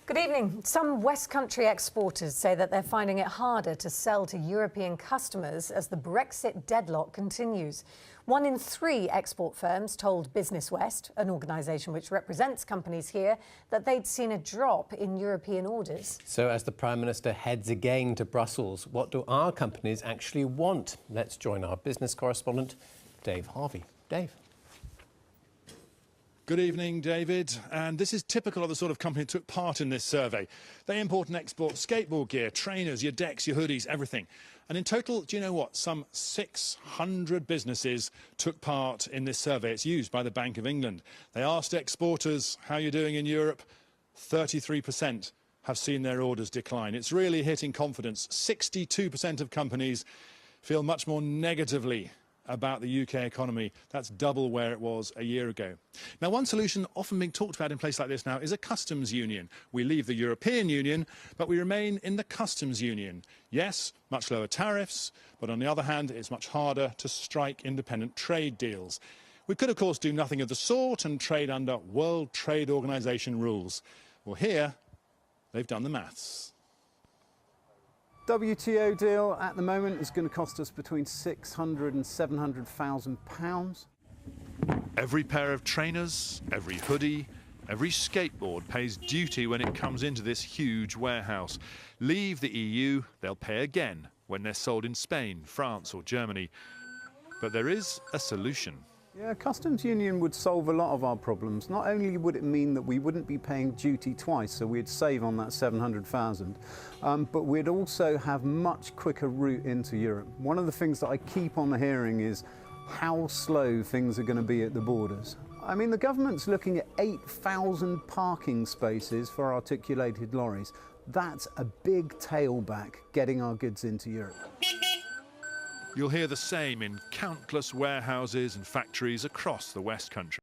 Good evening. Some West Country exporters say that they're finding it harder to sell to European customers as the Brexit deadlock continues. 1 in 3 export firms told Business West, an organisation which represents companies here, that they'd seen a drop in European orders. So as the Prime Minister heads again to Brussels, what do our companies actually want? Let's join our business correspondent, Dave Harvey. Dave. Good evening, David. And this is typical of the sort of company that took part in this survey. They import and export skateboard gear, trainers, your decks, your hoodies, everything. And in total, do you know what? Some 600 businesses took part in this survey. It's used by the Bank of England. They asked exporters, how you're doing in Europe? 33% have seen their orders decline. It's really hitting confidence. 62% of companies feel much more negatively about the UK economy. That's double where it was a year ago. Now, one solution often being talked about in places like this now is a customs union. We leave the European Union, but we remain in the customs union. Yes, much lower tariffs, but on the other hand, it's much harder to strike independent trade deals. We could, of course, do nothing of the sort and trade under World Trade Organization rules. Well, here, they've done the maths. WTO deal at the moment is going to cost us between £600,000 and £700,000. Every pair of trainers, every hoodie, every skateboard pays duty when it comes into this huge warehouse. Leave the EU, they'll pay again when they're sold in Spain, France or Germany. But there is a solution. Yeah, customs union would solve a lot of our problems. Not only would it mean that we wouldn't be paying duty twice, so we'd save on that 700,000, but we'd also have much quicker route into Europe. One of the things that I keep on hearing is how slow things are going to be at the borders. I mean, the government's looking at 8,000 parking spaces for articulated lorries. That's a big tailback getting our goods into Europe. You'll hear the same in countless warehouses and factories across the West Country.